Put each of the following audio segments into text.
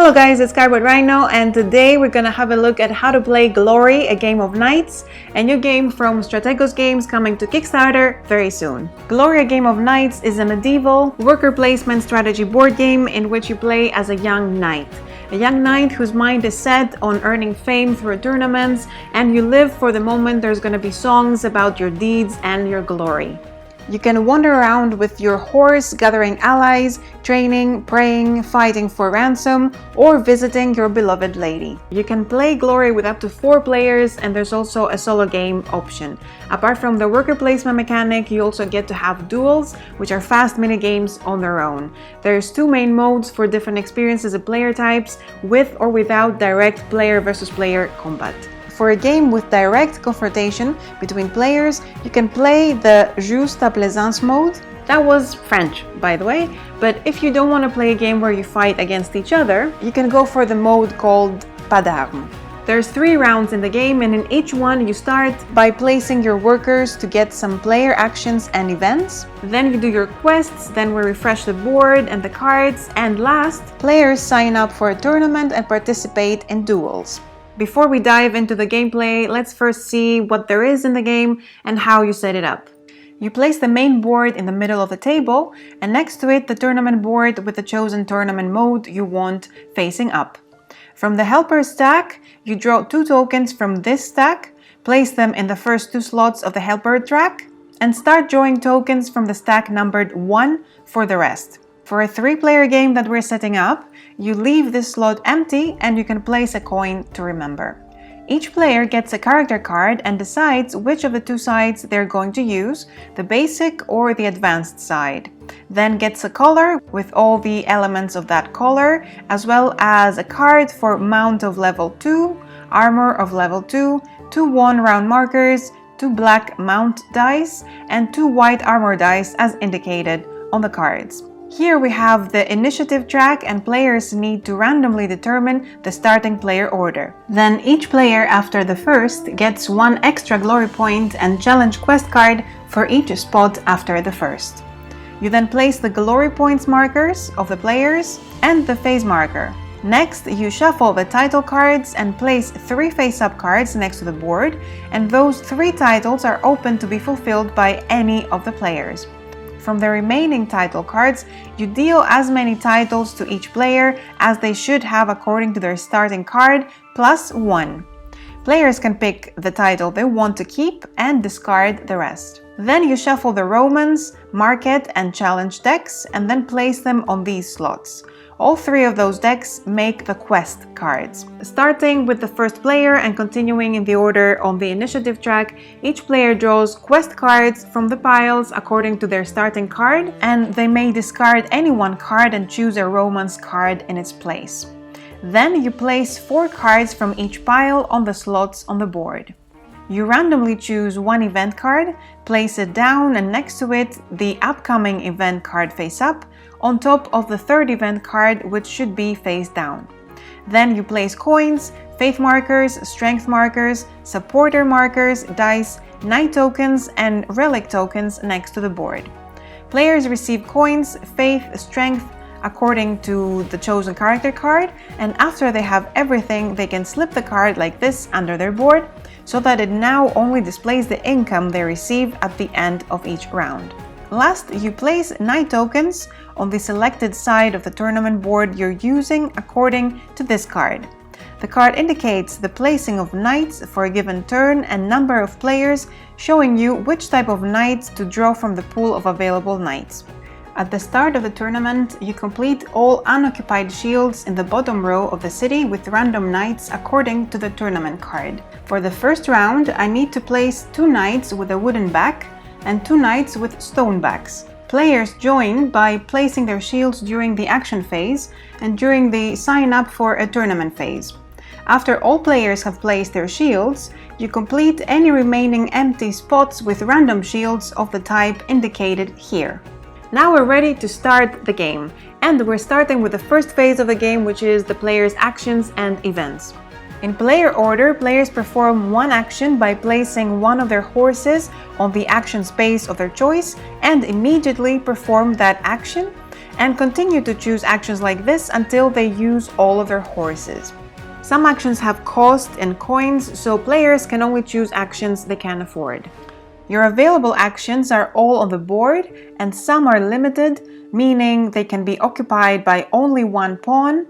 Hello guys, it's Sky with Rhino, and today we're gonna have a look at how to play Glory, a game of knights, a new game from Strategos Games coming to Kickstarter very soon. Glory, a game of knights is a medieval worker placement strategy board game in which you play as a young knight. A young knight whose mind is set on earning fame through tournaments, and you live for the moment there's gonna be songs about your deeds and your glory. You can wander around with your horse, gathering allies, training, praying, fighting for ransom, or visiting your beloved lady. You can play Glory with up to 4 players, and there's also a solo game option. Apart from the worker placement mechanic, you also get to have duels, which are fast mini-games on their own. There's 2 main modes for different experiences and player types, with or without direct player versus player combat. For a game with direct confrontation between players, you can play the Juste à Plaisance mode. That was French, by the way, but if you don't want to play a game where you fight against each other, you can go for the mode called Padam. There's 3 rounds in the game, and in each one you start by placing your workers to get some player actions and events. Then you do your quests, then we refresh the board and the cards, and last, players sign up for a tournament and participate in duels. Before we dive into the gameplay, let's first see what there is in the game and how you set it up. You place the main board in the middle of the table, and next to it the tournament board with the chosen tournament mode you want facing up. From the helper stack, you draw 2 tokens from this stack, place them in the first 2 slots of the helper track, and start drawing tokens from the stack numbered 1 for the rest. For a 3-player game that we're setting up, you leave this slot empty and you can place a coin to remember. Each player gets a character card and decides which of the 2 sides they're going to use, the basic or the advanced side. Then gets a color with all the elements of that color, as well as a card for mount of level 2, armor of level 2, 2 1-round markers, 2 black mount dice, and 2 white armor dice as indicated on the cards. Here we have the initiative track, and players need to randomly determine the starting player order. Then each player after the first gets 1 extra glory point and challenge quest card for each spot after the first. You then place the glory points markers of the players and the phase marker. Next, you shuffle the title cards and place 3 face-up cards next to the board, and those 3 titles are open to be fulfilled by any of the players. From the remaining title cards, you deal as many titles to each player as they should have according to their starting card, plus 1. Players can pick the title they want to keep and discard the rest. Then you shuffle the Romance, Market, and Challenge decks and then place them on these slots. All 3 of those decks make the quest cards. Starting with the first player and continuing in the order on the initiative track, each player draws quest cards from the piles according to their starting card, and they may discard any 1 card and choose a Romance card in its place. Then you place 4 cards from each pile on the slots on the board. You randomly choose 1 event card, place it down, and next to it the upcoming event card face up, on top of the 3rd event card, which should be face down. Then you place coins, faith markers, strength markers, supporter markers, dice, knight tokens, and relic tokens next to the board. Players receive coins, faith, strength according to the chosen character card, and after they have everything, they can slip the card like this under their board, so that it now only displays the income they receive at the end of each round. Last, you place knight tokens on the selected side of the tournament board you're using according to this card. The card indicates the placing of knights for a given turn and number of players, showing you which type of knights to draw from the pool of available knights. At the start of the tournament, you complete all unoccupied shields in the bottom row of the city with random knights according to the tournament card. For the first round, I need to place 2 knights with a wooden back and 2 knights with stone backs. Players join by placing their shields during the action phase and during the sign up for a tournament phase. After all players have placed their shields, you complete any remaining empty spots with random shields of the type indicated here. Now we're ready to start the game, and we're starting with the first phase of the game, which is the players' actions and events. In player order, players perform 1 action by placing 1 of their horses on the action space of their choice and immediately perform that action, and continue to choose actions like this until they use all of their horses. Some actions have cost in coins, so players can only choose actions they can afford. Your available actions are all on the board, and some are limited, meaning they can be occupied by only one pawn,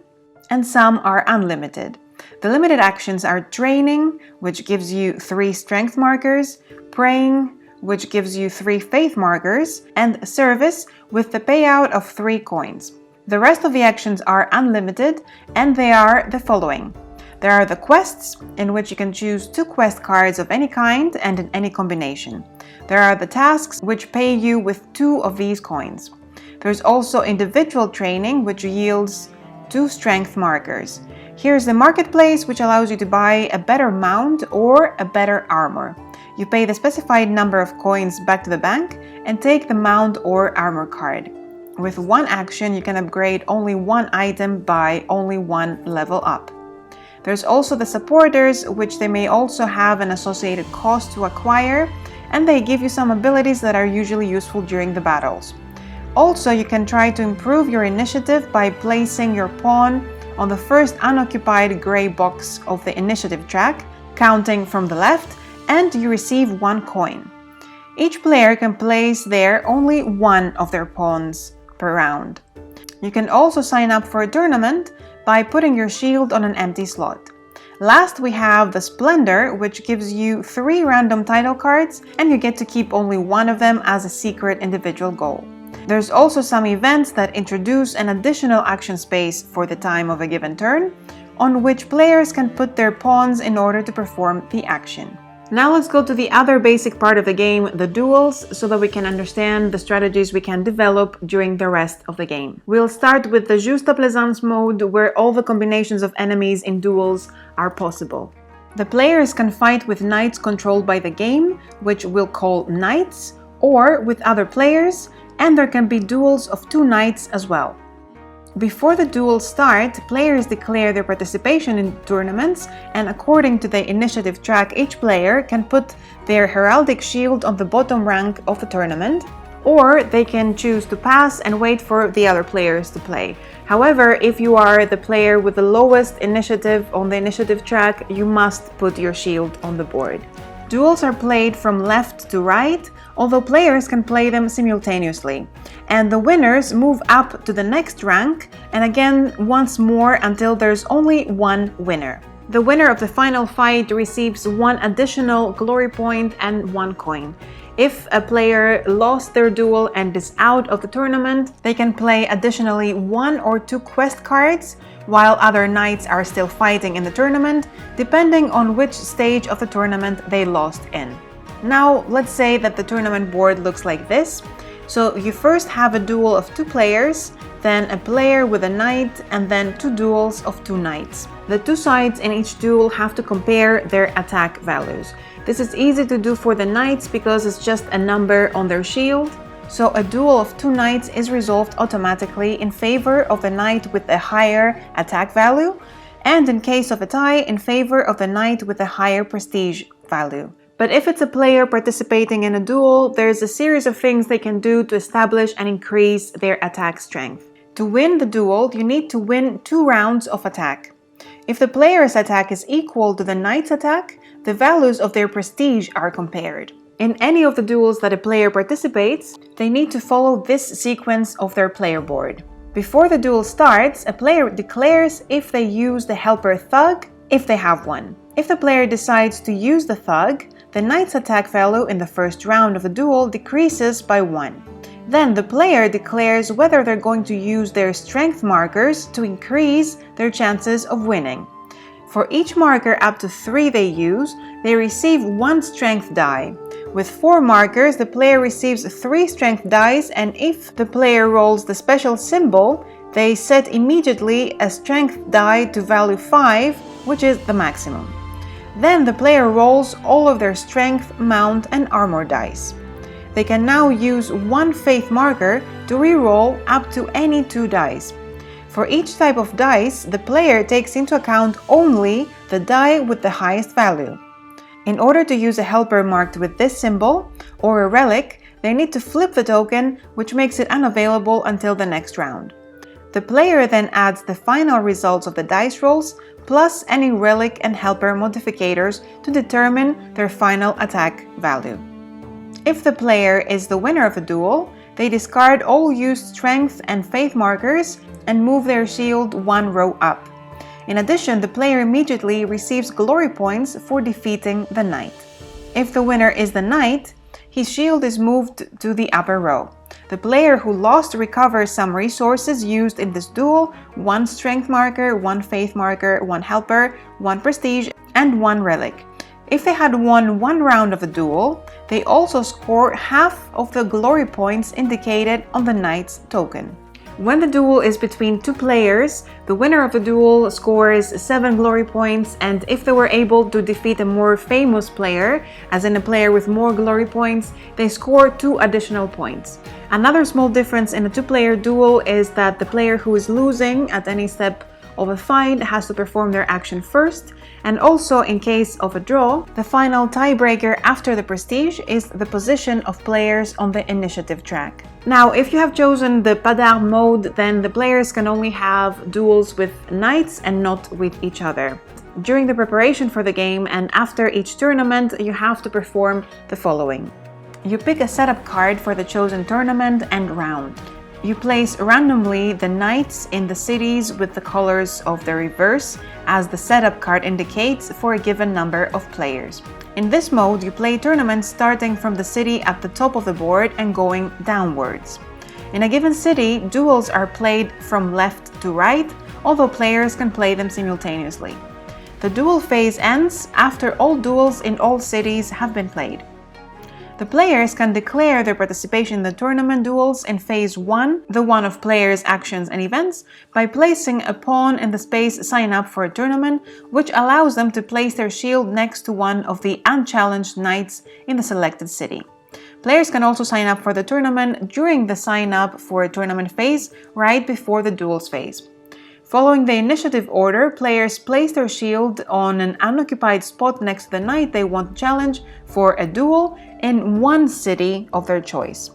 and some are unlimited. The limited actions are training, which gives you 3 strength markers, praying, which gives you 3 faith markers, and service with the payout of 3 coins. The rest of the actions are unlimited, and they are the following. There are the quests, in which you can choose 2 quest cards of any kind and in any combination. There are the tasks, which pay you with 2 of these coins. There's also individual training, which yields 2 strength markers. Here's the marketplace, which allows you to buy a better mount or a better armor. You pay the specified number of coins back to the bank and take the mount or armor card. With one action, you can upgrade only one item by only 1 level up. There's also the supporters, which they may also have an associated cost to acquire, and they give you some abilities that are usually useful during the battles. Also, you can try to improve your initiative by placing your pawn on the first unoccupied gray box of the initiative track, counting from the left, and you receive 1 coin. Each player can place there only one of their pawns per round. You can also sign up for a tournament by putting your shield on an empty slot. Last, we have the Splendor, which gives you 3 random title cards, and you get to keep only one of them as a secret individual goal. There's also some events that introduce an additional action space for the time of a given turn, on which players can put their pawns in order to perform the action. Now let's go to the other basic part of the game, the duels, so that we can understand the strategies we can develop during the rest of the game. We'll start with the Justa mode, where all the combinations of enemies in duels are possible. The players can fight with knights controlled by the game, which we'll call knights, or with other players, and there can be duels of 2 knights as well. Before the duels start, players declare their participation in tournaments, and according to the initiative track, each player can put their heraldic shield on the bottom rank of the tournament, or they can choose to pass and wait for the other players to play. However, if you are the player with the lowest initiative on the initiative track, you must put your shield on the board. Duels are played from left to right, although players can play them simultaneously. And the winners move up to the next rank, and again once more until there's only one winner. The winner of the final fight receives 1 additional glory point and 1 coin. If a player lost their duel and is out of the tournament, they can play additionally 1 or 2 quest cards, while other knights are still fighting in the tournament, depending on which stage of the tournament they lost in. Now, let's say that the tournament board looks like this. So you first have a duel of 2 players, then a player with a knight, and then 2 duels of 2 knights. The 2 sides in each duel have to compare their attack values. This is easy to do for the knights because it's just a number on their shield. So a duel of 2 knights is resolved automatically in favor of the knight with a higher attack value, and in case of a tie, in favor of the knight with a higher prestige value. But if it's a player participating in a duel, there's a series of things they can do to establish and increase their attack strength. To win the duel, you need to win 2 rounds of attack. If the player's attack is equal to the knight's attack, the values of their prestige are compared. In any of the duels that a player participates, they need to follow this sequence of their player board. Before the duel starts, a player declares if they use the helper thug, if they have one. If the player decides to use the thug, the knight's attack value in the first round of the duel decreases by 1. Then the player declares whether they're going to use their strength markers to increase their chances of winning. For each marker up to 3 they use, they receive 1 strength die. With 4 markers, the player receives 3 strength dice, and if the player rolls the special symbol, they set immediately a strength die to value 5, which is the maximum. Then the player rolls all of their strength, mount, and armor dice. They can now use 1 faith marker to re-roll up to any 2 dice. For each type of dice, the player takes into account only the die with the highest value. In order to use a helper marked with this symbol, or a relic, they need to flip the token, which makes it unavailable until the next round. The player then adds the final results of the dice rolls, plus any relic and helper modificators to determine their final attack value. If the player is the winner of a duel, they discard all used strength and faith markers and move their shield one row up. In addition, the player immediately receives glory points for defeating the knight. If the winner is the knight, his shield is moved to the upper row. The player who lost recovers some resources used in this duel: one strength marker, one faith marker, one helper, one prestige, and one relic. If they had won one round of the duel, they also score half of the glory points indicated on the knight's token. When the duel is between two players, the winner of the duel scores 7 glory points, and if they were able to defeat a more famous player, as in a player with more glory points, they score 2 additional points. Another small difference in a two-player duel is that the player who is losing at any step of a fight has to perform their action first, and also in case of a draw, the final tiebreaker after the prestige is the position of players on the initiative track. Now, if you have chosen the Padam mode, then the players can only have duels with knights and not with each other. During the preparation for the game and after each tournament, you have to perform the following. You pick a setup card for the chosen tournament and round. You place randomly the knights in the cities with the colors of the reverse, as the setup card indicates, for a given number of players. In this mode, you play tournaments starting from the city at the top of the board and going downwards. In a given city, duels are played from left to right, although players can play them simultaneously. The duel phase ends after all duels in all cities have been played. The players can declare their participation in the tournament duels in Phase 1, the one of players' actions and events, by placing a pawn in the space "Sign up for a tournament," which allows them to place their shield next to one of the unchallenged knights in the selected city. Players can also sign up for the tournament during the sign up for a tournament phase, right before the duels phase. Following the initiative order, players place their shield on an unoccupied spot next to the knight they want to challenge for a duel in one city of their choice.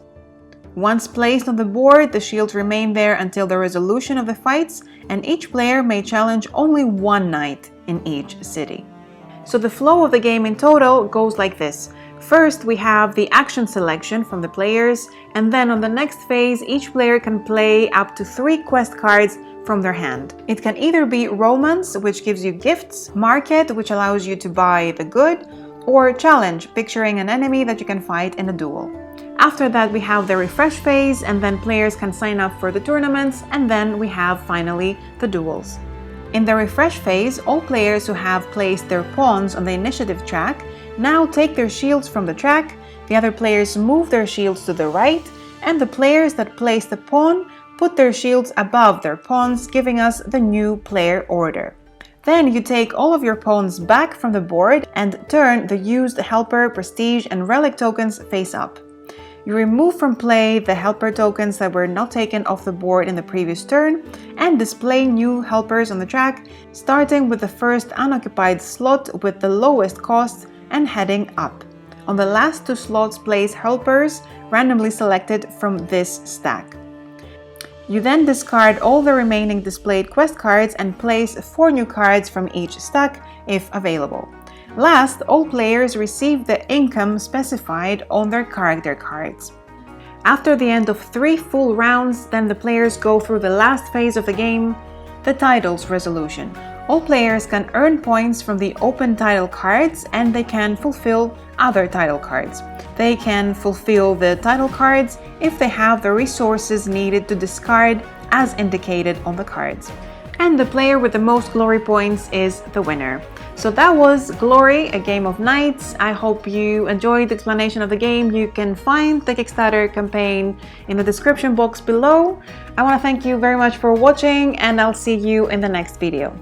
Once placed on the board, the shields remain there until the resolution of the fights, and each player may challenge only one knight in each city. So the flow of the game in total goes like this. First, we have the action selection from the players, and then on the next phase, each player can play up to 3 quest cards from their hand. It can either be Romance, which gives you gifts, Market, which allows you to buy the good, or Challenge, picturing an enemy that you can fight in a duel. After that, we have the refresh phase, and then players can sign up for the tournaments, and then we have finally the duels. In the refresh phase, all players who have placed their pawns on the initiative track now take their shields from the track, the other players move their shields to the right, and the players that place the pawn put their shields above their pawns, giving us the new player order. Then you take all of your pawns back from the board and turn the used helper, prestige, and relic tokens face up. You remove from play the helper tokens that were not taken off the board in the previous turn and display new helpers on the track, starting with the first unoccupied slot with the lowest cost and heading up. On the last 2 slots, place helpers randomly selected from this stack. You then discard all the remaining displayed quest cards and place 4 new cards from each stack if available. Last, all players receive the income specified on their character cards. After the end of 3 full rounds, then the players go through the last phase of the game, the titles resolution. All players can earn points from the open title cards, and they can fulfill other title cards. They can fulfill the title cards if they have the resources needed to discard as indicated on the cards. And the player with the most glory points is the winner. So that was Glory, a game of knights. I hope you enjoyed the explanation of the game. You can find the Kickstarter campaign in the description box below. I want to thank you very much for watching, and I'll see you in the next video.